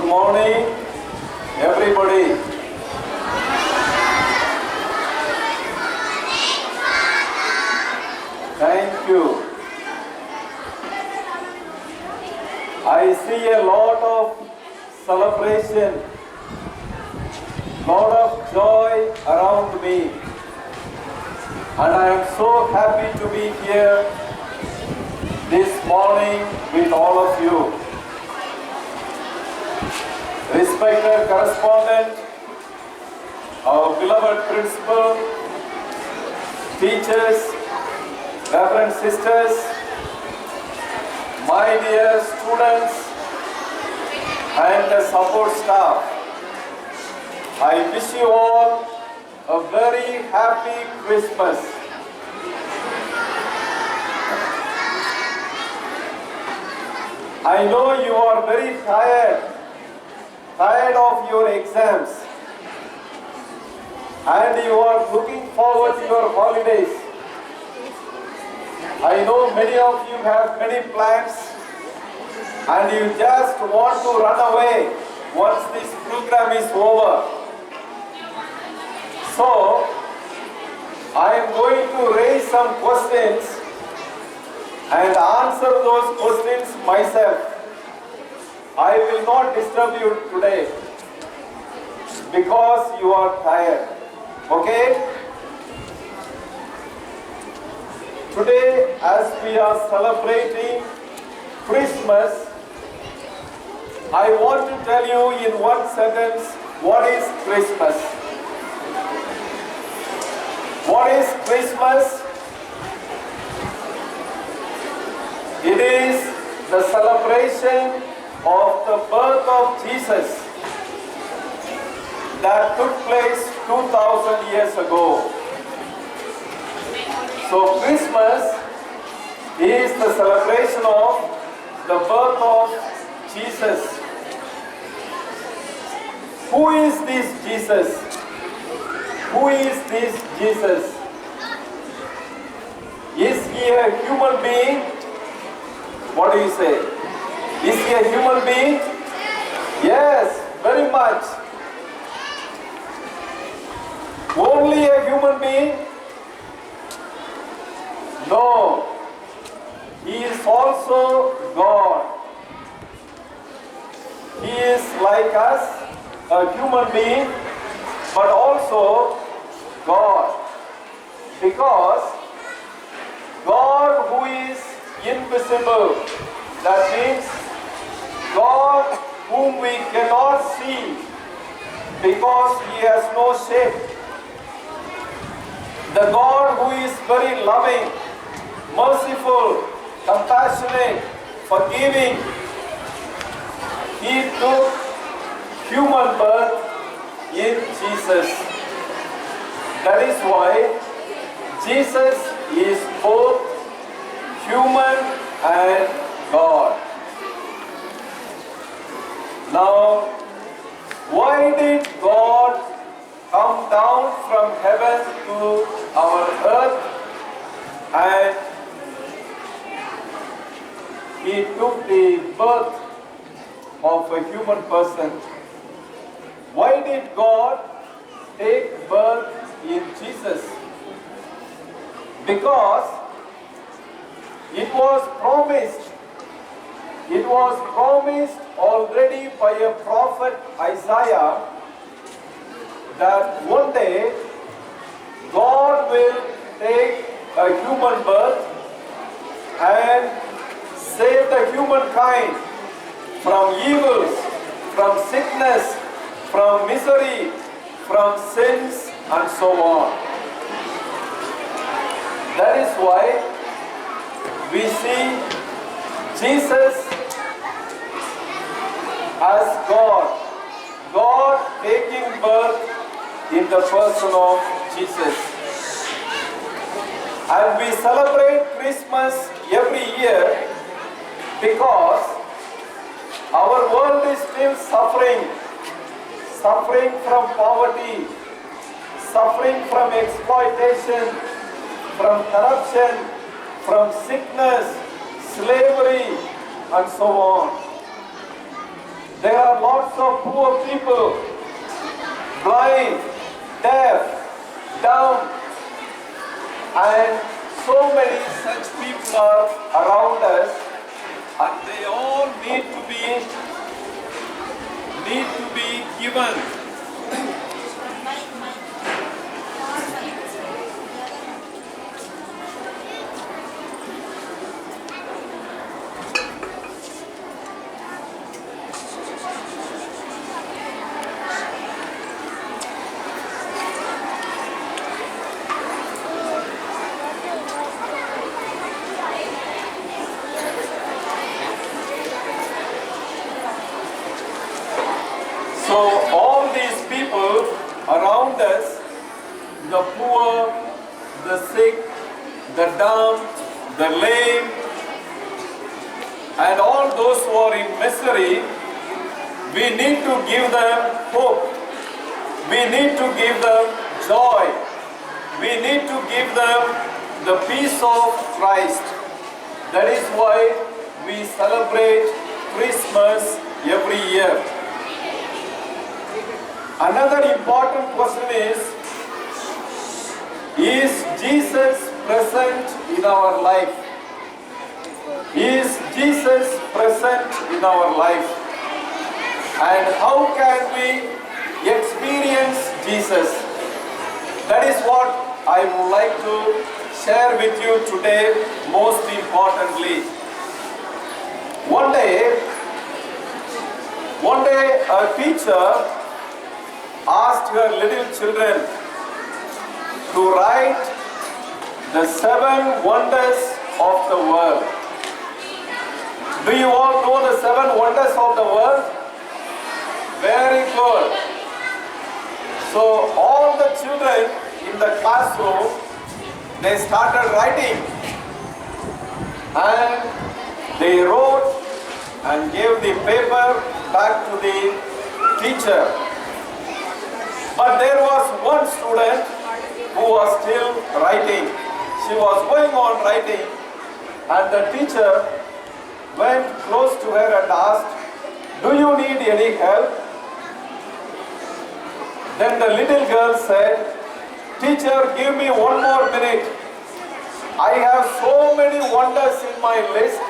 Good morning, everybody. Thank you. I see a lot of celebration, lot of joy around me, and I am so happy to be here this morning with all of you. Respected correspondent, our beloved principal, teachers, reverend sisters, my dear students, and the support staff, I wish you all a very happy Christmas. I know you are very tired of your exams, and you are looking forward to your holidays. I know many of you have many plans, and you just want to run away once this program is over. So, I am going to raise some questions and answer those questions myself. I will not disturb you today because you are tired. Okay? Today, as we are celebrating Christmas, I want to tell you in one sentence, what is Christmas? What is Christmas? It is the celebration of the birth of Jesus that took place 2000 years ago. So Christmas is the celebration of the birth of Jesus. Who is this Jesus? Who is this Jesus? Is he a human being? What do you say? Is he a human being? Yes, very much. Only a human being? No. He is also God. He is like us, a human being, but also God. Because God who is invisible, that means God whom we cannot see because he has no shape. The God who is very loving, merciful, compassionate, forgiving, he took human birth in Jesus. That is why Jesus is both human and God. Now, why did God come down from heaven to our earth and he took the birth of a human person? Why did God take birth in Jesus? Because it was promised already by a prophet Isaiah that one day God will take a human birth and save the humankind from evils, from sickness, from misery, from sins, and so on. That is why we see Jesus as God. God taking birth in the person of Jesus. And we celebrate Christmas every year because our world is still suffering from poverty, suffering from exploitation, from corruption, from sickness, slavery, and so on. There are lots of poor people, blind, deaf, dumb, and so many such people are around us, and they all need to be given. So all these people around us, the poor, the sick, the dumb, the lame, and all those who are in misery, we need to give them hope. We need to give them joy. We need to give them the peace of Christ. That is why we celebrate Christmas every year. Another important question is Jesus present in our life? Is Jesus present in our life? And how can we experience Jesus? That is what I would like to share with you today, most importantly. One day a teacher asked her little children to write the 7 wonders of the world. Do you all know the 7 wonders of the world? Very good. So all the children in the classroom, they started writing, and they wrote and gave the paper back to the teacher. But there was one student who was still writing. She was going on writing, and the teacher went close to her and asked, "Do you need any help?" Then the little girl said, "Teacher, give me 1 more minute. I have so many wonders in my list,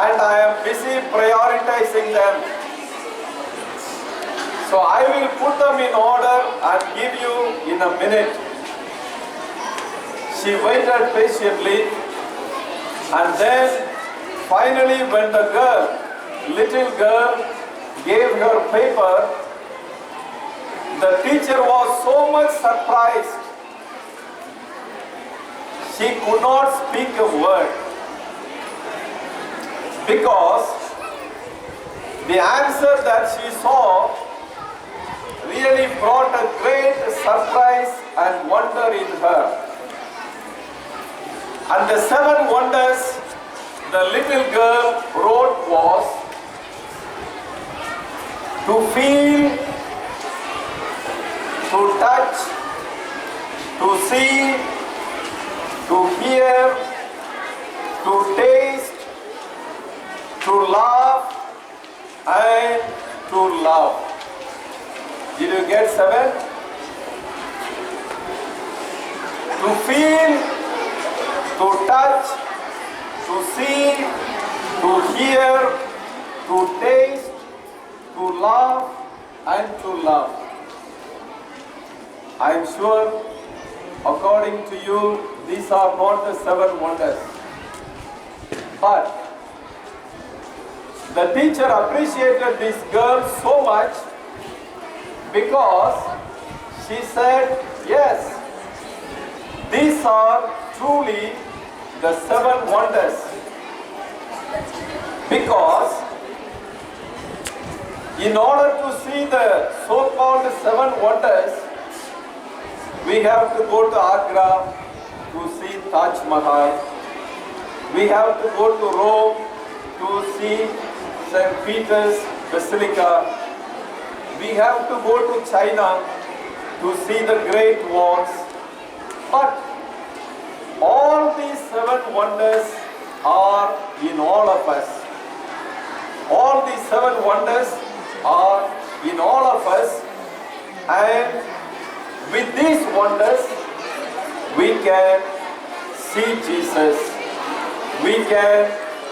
and I am busy prioritizing them. So I will put them in order and give you in a minute." She waited patiently, and then finally when the little girl gave her paper, the teacher was so much surprised. She could not speak a word, because the answer that she saw really brought a great surprise and wonder in her. And the 7 wonders the little girl wrote was to feel, to touch, to see, to hear, to taste, to laugh, and to love. Did you get 7? To feel, to touch, to see, to hear, to taste, to laugh, and to love. I am sure, according to you, these are not the 7 wonders. But the teacher appreciated this girl so much, because she said, "Yes, these are truly the 7 wonders." Because in order to see the so-called 7 wonders, we have to go to Agra to see Taj Mahal. We have to go to Rome to see St. Peter's Basilica. We have to go to China to see the Great Walls. But all these 7 wonders are in all of us. All these 7 wonders are in all of us, and with these wonders we can see Jesus. We can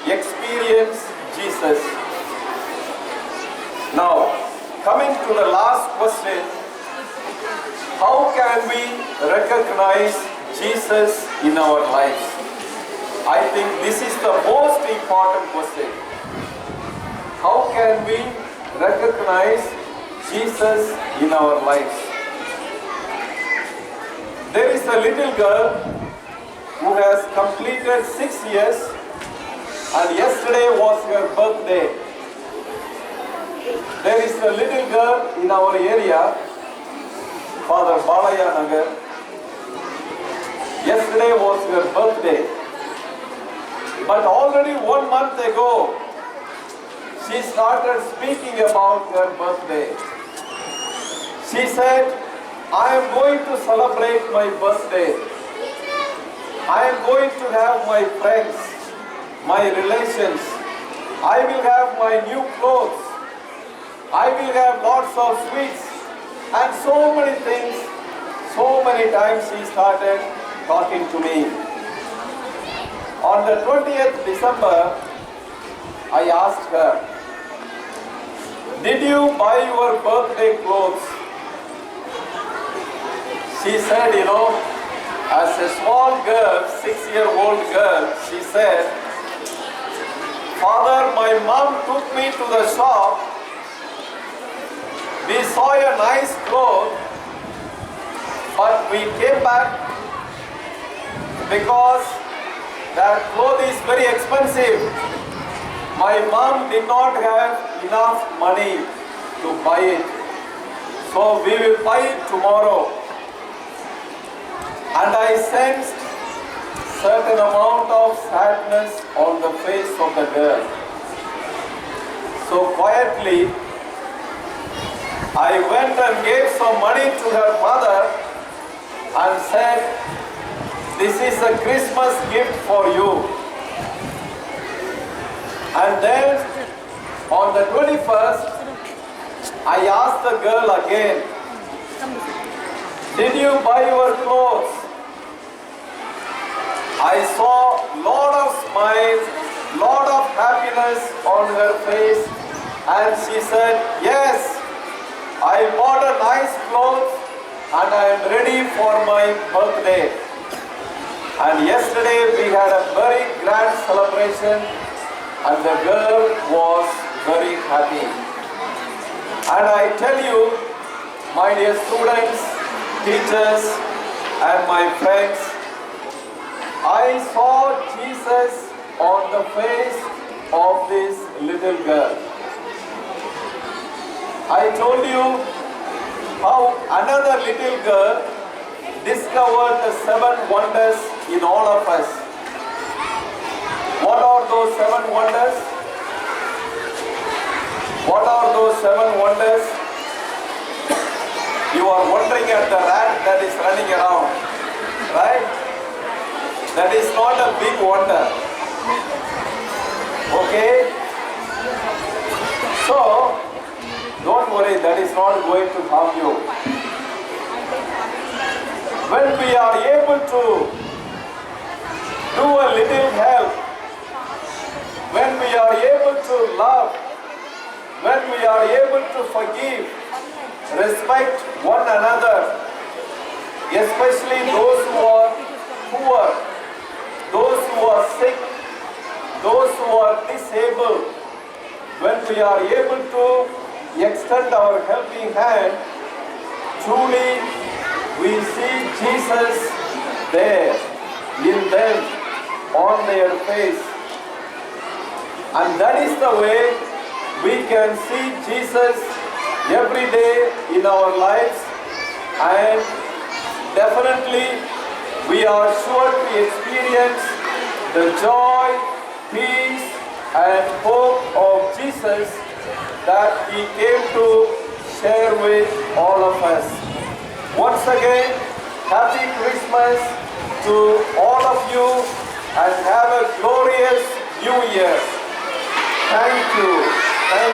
experience Jesus. Now, coming to the last question, how can we recognize Jesus in our lives? I think this is the most important question. How can we recognize Jesus in our lives? There is a little girl who has completed 6 years, and yesterday was her birthday. There is a little girl in our area, Father Balaya Nagar. Yesterday was her birthday. But already 1 month ago, she started speaking about her birthday. She said, I am going to celebrate my birthday. I am going to have my friends, my relations. I will have my new clothes. I will have lots of sweets. And so many things, so many times she started talking to me. On the 20th December, I asked her, did you buy your birthday clothes? She said, as a small girl, 6-year-old girl, she said, Father, my mom took me to the shop. We saw a nice cloth, but we came back because that cloth is very expensive. My mom did not have enough money to buy it. So we will buy it tomorrow. And I sensed certain amount of sadness on the face of the girl. So quietly, I went and gave some money to her mother and said, this is a Christmas gift for you. And then on the 21st, I asked the girl again, did you buy your clothes? I saw lot of smiles, lot of happiness on her face, and she said, yes, I bought a nice clothes and I am ready for my birthday. And yesterday we had a very grand celebration and the girl was very happy. And I tell you, my dear students, teachers and my friends, I saw Jesus on the face of this little girl. I told you how another little girl discovered the 7 wonders in all of us. What are those 7 wonders? What are those 7 wonders? You are wondering at the rat that is running around, right? That is not a big wonder. Okay? So, don't worry, that is not going to harm you. When we are able to do a little help, when we are able to love, when we are able to forgive, respect one another, especially those who are poor, those who are sick, those who are disabled, when we are able to extend our helping hand, truly we see Jesus there, in them, on their face. And that is the way we can see Jesus every day in our lives, and definitely we are sure to experience the joy, peace and hope of Jesus that He came to share with all of us. Once again, Happy Christmas to all of you and have a glorious New Year. Thank you.